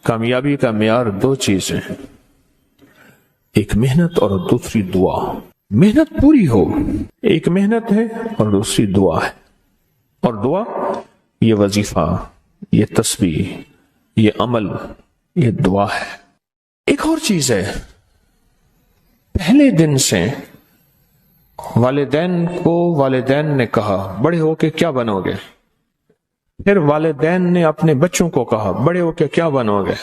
کامیابی کا معیار دو چیزیں ہیں، ایک محنت اور دوسری دعا۔ محنت پوری ہو، ایک محنت ہے اور دوسری دعا ہے، اور دعا یہ وظیفہ، یہ تسبیح، یہ عمل، یہ دعا ہے۔ ایک اور چیز ہے، پہلے دن سے والدین نے کہا بڑے ہو کے کیا بنو گے، پھر والدین نے اپنے بچوں کو کہا بڑے ہو کے کیا بنو گے،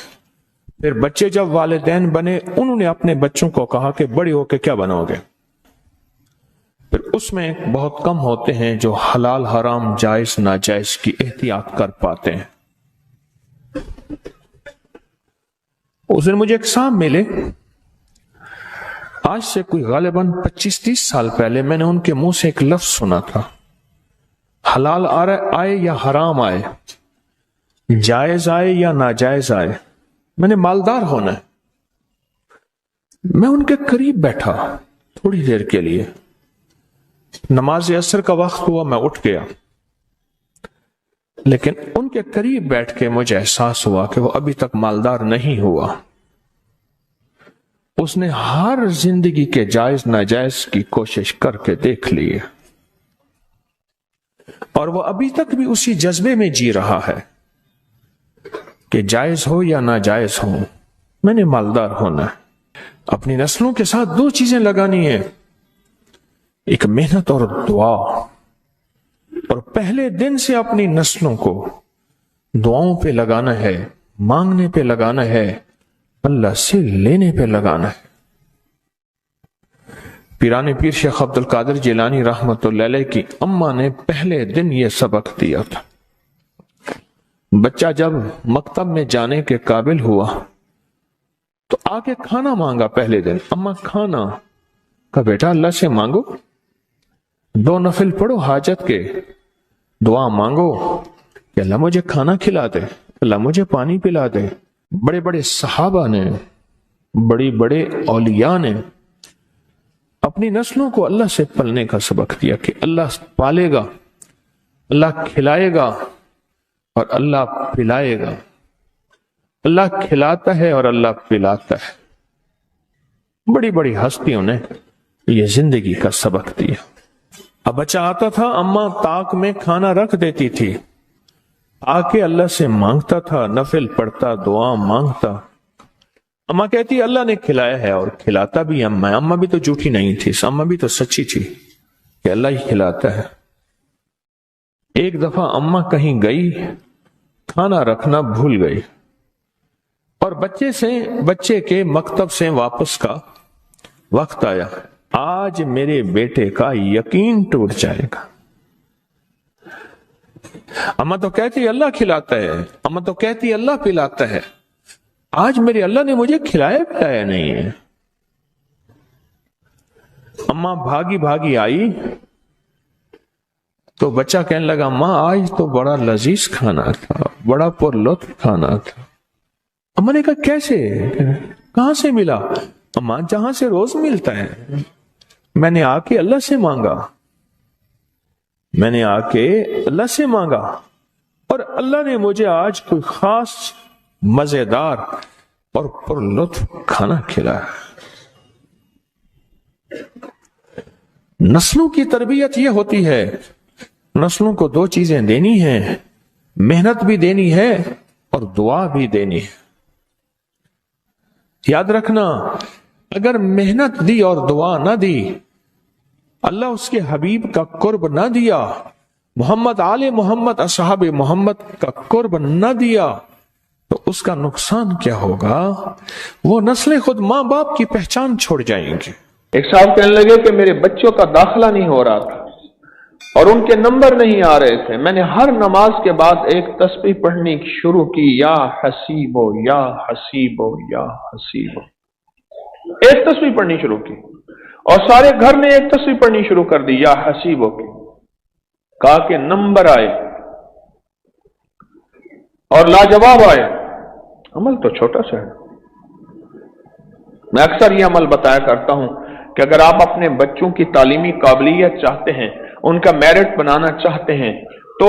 پھر بچے جب والدین بنے انہوں نے اپنے بچوں کو کہا کہ بڑے ہو کے کیا بنو گے۔ پھر اس میں بہت کم ہوتے ہیں جو حلال حرام جائز ناجائز کی احتیاط کر پاتے ہیں۔ اس دن مجھے ایک صاحب ملے، آج سے کوئی غالباً 25-30 سال پہلے میں نے ان کے منہ سے ایک لفظ سنا تھا، حلال آئے یا حرام آئے، جائز آئے یا ناجائز آئے، میں نے مالدار ہونا ہے۔ میں ان کے قریب بیٹھا تھوڑی دیر کے لیے، نماز عصر کا وقت ہوا، میں اٹھ گیا، لیکن ان کے قریب بیٹھ کے مجھے احساس ہوا کہ وہ ابھی تک مالدار نہیں ہوا۔ اس نے ہر زندگی کے جائز ناجائز کی کوشش کر کے دیکھ لی ہے، اور وہ ابھی تک بھی اسی جذبے میں جی رہا ہے کہ جائز ہو یا ناجائز ہو میں نے مالدار ہونا ہے۔ اپنی نسلوں کے ساتھ دو چیزیں لگانی ہیں، ایک محنت اور دعا، اور پہلے دن سے اپنی نسلوں کو دعاؤں پہ لگانا ہے، مانگنے پہ لگانا ہے، اللہ سے لینے پہ لگانا ہے۔ پیران پیر شیخ عبد القادر جیلانی رحمت اللہ علیہ کی اماں نے پہلے دن یہ سبق دیا تھا۔ بچہ جب مکتب میں جانے کے قابل ہوا تو آگے کھانا مانگا، پہلے دن اماں کھانا، کہا بیٹا اللہ سے مانگو، 2 نفل پڑھو حاجت کے، دعا مانگو کہ اللہ مجھے کھانا کھلا دے، اللہ مجھے پانی پلا دے۔ بڑے بڑے صحابہ نے، بڑے اولیاء نے اپنی نسلوں کو اللہ سے پلنے کا سبق دیا کہ اللہ پالے گا، اللہ کھلائے گا اور اللہ پلائے گا، اللہ کھلاتا ہے اور اللہ پلاتا ہے۔ بڑی بڑی ہستیوں نے یہ زندگی کا سبق دیا۔ اب بچہ آتا تھا، اماں طاق میں کھانا رکھ دیتی تھی، آ کے اللہ سے مانگتا تھا، نفل پڑھتا، دعا مانگتا۔ اماں کہتی اللہ نے کھلایا ہے، اور کھلاتا بھی اماں بھی تو جھوٹی نہیں تھی، اماں بھی تو سچی تھی کہ اللہ ہی کھلاتا ہے۔ ایک دفعہ اماں کہیں گئی، کھانا رکھنا بھول گئی، اور بچے کے مکتب سے واپس کا وقت آیا، آج میرے بیٹے کا یقین ٹوٹ جائے گا۔ اماں تو کہتی اللہ کھلاتا ہے، اماں تو کہتی اللہ پلاتا ہے، آج میرے اللہ نے مجھے کھلایا پلایا نہیں ہے۔ اماں بھاگی آئی تو بچہ کہنے لگا ماں آج تو بڑا لذیذ کھانا تھا، بڑا پر لطف کھانا تھا۔ اماں نے کہا کیسے، کہاں سے ملا؟ اماں جہاں سے روز ملتا ہے، میں نے آ کے اللہ سے مانگا، میں نے آ کے اللہ سے مانگا، اور اللہ نے مجھے آج کوئی خاص مزیدار اور پر لطف کھانا کھلایا۔ نسلوں کی تربیت یہ ہوتی ہے، نسلوں کو دو چیزیں دینی ہیں، محنت بھی دینی ہے اور دعا بھی دینی ہے۔ یاد رکھنا، اگر محنت دی اور دعا نہ دی، اللہ اس کے حبیب کا قرب نہ دیا، محمد آل محمد اصحاب محمد کا قرب نہ دیا، تو اس کا نقصان کیا ہوگا؟ وہ نسلیں خود ماں باپ کی پہچان چھوڑ جائیں گے۔ ایک صاحب کہنے لگے کہ میرے بچوں کا داخلہ نہیں ہو رہا تھا اور ان کے نمبر نہیں آ رہے تھے، میں نے ہر نماز کے بعد ایک تسبیح پڑھنی شروع کی، یا حسیبو یا حسیبو یا حسیبو، ایک تسبیح پڑھنی شروع کی، اور سارے گھر نے ایک تسبیح پڑھنی شروع کر دی یا حسیبو کی، کہا کہ نمبر آئے اور لاجواب آئے۔ عمل تو چھوٹا سا ہے، میں اکثر یہ عمل بتایا کرتا ہوں کہ اگر آپ اپنے بچوں کی تعلیمی قابلیت چاہتے ہیں، ان کا میرٹ بنانا چاہتے ہیں، تو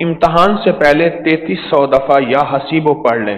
امتحان سے پہلے 3300 دفعہ یا حسیبو پڑھ لیں۔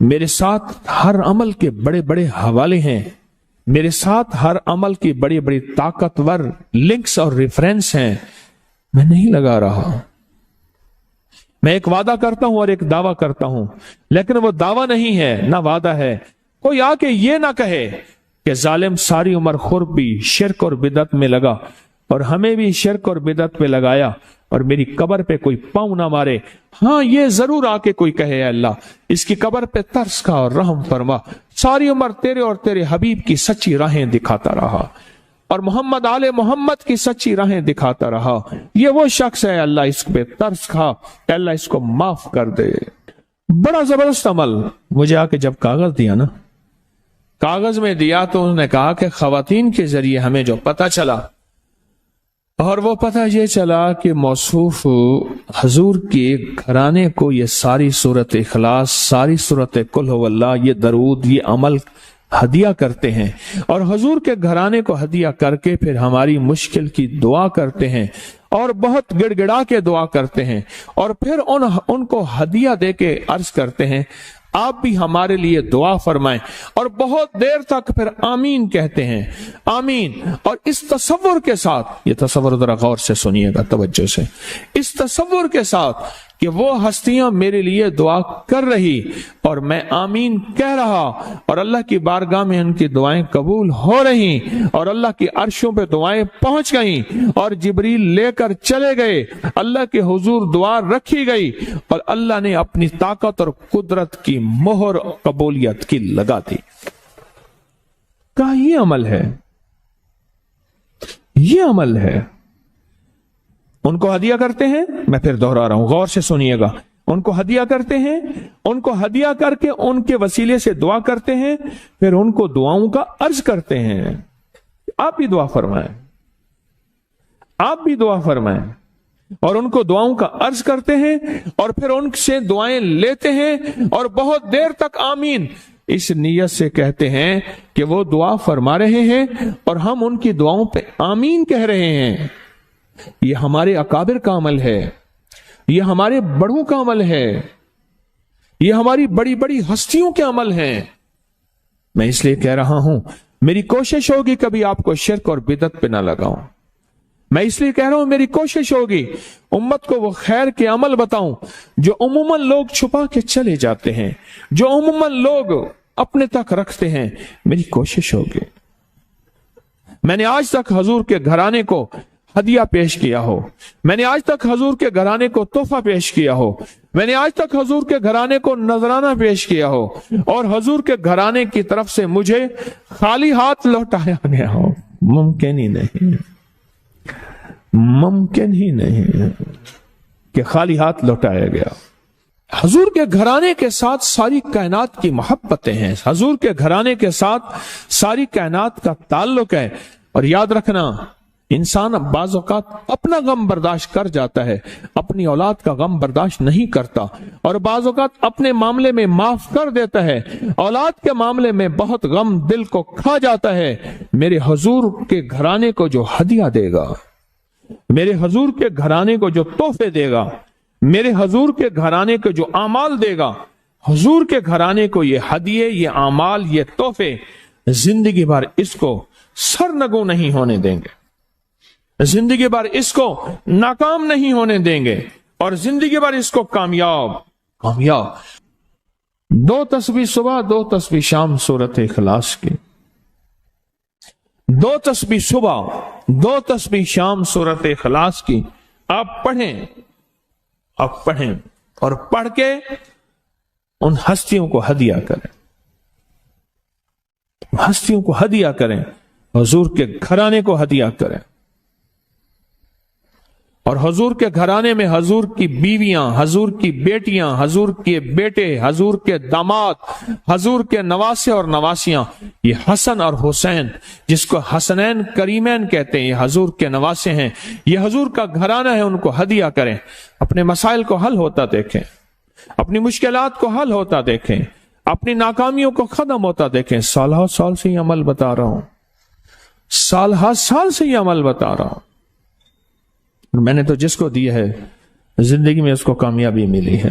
میرے ساتھ ہر عمل کے بڑے بڑے حوالے ہیں، میرے ساتھ ہر عمل کی بڑی بڑی طاقتور لنکس اور ریفرنس ہیں، میں نہیں لگا رہا۔ میں ایک وعدہ کرتا ہوں اور ایک دعویٰ کرتا ہوں، لیکن وہ دعویٰ نہیں ہے نہ وعدہ ہے۔ کوئی آ کے یہ نہ کہے کہ ظالم ساری عمر خرب بھی شرک اور بدعت میں لگا اور ہمیں بھی شرک اور بدعت پہ لگایا اور میری قبر پہ کوئی پاؤں نہ مارے۔ ہاں یہ ضرور آ کے کوئی کہے، اے اللہ اس کی قبر پہ ترس کھا اور رحم فرما، ساری عمر تیرے اور تیرے حبیب کی سچی راہیں دکھاتا رہا اور محمد آل محمد کی سچی راہیں دکھاتا رہا، یہ وہ شخص ہے، اللہ اس پہ ترس کھا، اللہ اس کو معاف کر دے۔ بڑا زبردست عمل۔ مجھے آ کے جب کاغذ دیا نا، کاغذ میں دیا تو انہوں نے کہا کہ خواتین کے ذریعے ہمیں جو پتہ چلا، اور وہ پتہ یہ چلا کہ موصوف حضور کے گھرانے کو یہ ساری سورت اخلاص، ساری سورت قل هو اللہ، یہ درود، یہ عمل ہدیہ کرتے ہیں، اور حضور کے گھرانے کو ہدیہ کر کے پھر ہماری مشکل کی دعا کرتے ہیں اور بہت گڑ گڑا کے دعا کرتے ہیں، اور پھر ان کو ہدیہ دے کے عرض کرتے ہیں آپ بھی ہمارے لیے دعا فرمائیں، اور بہت دیر تک پھر آمین کہتے ہیں، آمین۔ اور اس تصور کے ساتھ، یہ تصور ذرا غور سے سنیے گا توجہ سے، اس تصور کے ساتھ کہ وہ ہستیاں میرے لیے دعا کر رہی اور میں آمین کہہ رہا، اور اللہ کی بارگاہ میں ان کی دعائیں قبول ہو رہی اور اللہ کی عرشوں پہ دعائیں پہنچ گئیں اور جبریل لے کر چلے گئے، اللہ کے حضور دعا رکھی گئی اور اللہ نے اپنی طاقت اور قدرت کی مہر قبولیت کی لگا دی۔ کہا یہ عمل ہے، یہ عمل ہے۔ ان کو ہدیہ کرتے ہیں، میں پھر دوہرا رہا ہوں، غور سے سنیے گا، ان کو ہدیہ کرتے ہیں، ان کو ہدیہ کر کے ان کے وسیلے سے دعا کرتے ہیں، پھر ان کو دعاؤں کا عرض کرتے ہیں آپ بھی دعا فرمائیں، آپ بھی دعا فرمائیں، اور ان کو دعاؤں کا عرض کرتے ہیں اور پھر ان سے دعائیں لیتے ہیں اور بہت دیر تک آمین اس نیت سے کہتے ہیں کہ وہ دعا فرما رہے ہیں اور ہم ان کی دعاؤں پہ آمین کہہ رہے ہیں۔ یہ ہمارے اکابر کا عمل ہے، یہ ہمارے بڑوں کا عمل ہے، یہ ہماری بڑی بڑی ہستیوں کے عمل ہیں۔ میں اس لیے کہہ رہا ہوں، میری کوشش ہوگی کبھی آپ کو شرک اور بدعت پہ نہ لگاؤں۔ میں اس لیے کہہ رہا ہوں، میری کوشش ہوگی امت کو وہ خیر کے عمل بتاؤں جو عموماً لوگ چھپا کے چلے جاتے ہیں، جو عموماً لوگ اپنے تک رکھتے ہیں۔ میری کوشش ہوگی، میں نے آج تک حضور کے گھرانے کو ہدیہ پیش کیا ہو، میں نے آج تک حضور کے گھرانے کو تحفہ پیش کیا ہو، میں نے آج تک حضور کے گھرانے کو نذرانہ پیش کیا ہو، اور حضور کے گھرانے کی طرف سے مجھے خالی ہاتھ لوٹایا گیا ہو۔ ممکن ہی نہیں، ممکن ہی نہیں کہ خالی ہاتھ لوٹایا گیا۔ حضور کے گھرانے کے ساتھ ساری کائنات کی محبتیں ہیں، حضور کے گھرانے کے ساتھ ساری کائنات کا تعلق ہے۔ اور یاد رکھنا، انسان بعض اوقات اپنا غم برداشت کر جاتا ہے، اپنی اولاد کا غم برداشت نہیں کرتا، اور بعض اوقات اپنے معاملے میں معاف کر دیتا ہے، اولاد کے معاملے میں بہت غم دل کو کھا جاتا ہے۔ میرے حضور کے گھرانے کو جو ہدیہ دے گا، میرے حضور کے گھرانے کو جو تحفے دے گا، میرے حضور کے گھرانے کو جو اعمال دے گا، حضور کے گھرانے کو یہ ہدیے، یہ اعمال، یہ تحفے زندگی بھر اس کو سرنگوں نہیں ہونے دیں گے، زندگی بھر اس کو ناکام نہیں ہونے دیں گے، اور زندگی بھر اس کو کامیاب۔ 2 تسبیح صبح، 2 تسبیح شام سورت اخلاص کی، 2 تسبیح صبح، 2 تسبیح شام سورت اخلاص کی آپ پڑھیں، آپ پڑھیں اور پڑھ کے ان ہستیوں کو ہدیہ کریں، ہستیوں کو ہدیہ کریں، حضور کے گھرانے کو ہدیہ کریں، اور حضور کے گھرانے میں حضور کی بیویاں، حضور کی بیٹیاں، حضور کے بیٹے، حضور کے داماد، حضور کے نواسے اور نواسیاں، یہ حسن اور حسین جس کو حسنین کریمین کہتے ہیں، یہ حضور کے نواسے ہیں، یہ حضور کا گھرانہ ہے، ان کو ہدیہ کریں، اپنے مسائل کو حل ہوتا دیکھیں، اپنی مشکلات کو حل ہوتا دیکھیں، اپنی ناکامیوں کو ختم ہوتا دیکھیں۔ سالہ سال سے یہ عمل بتا رہا ہوں، سالہ سال سے یہ عمل بتا رہا ہوں، میں نے تو جس کو دی ہے زندگی میں اس کو کامیابی ملی ہے۔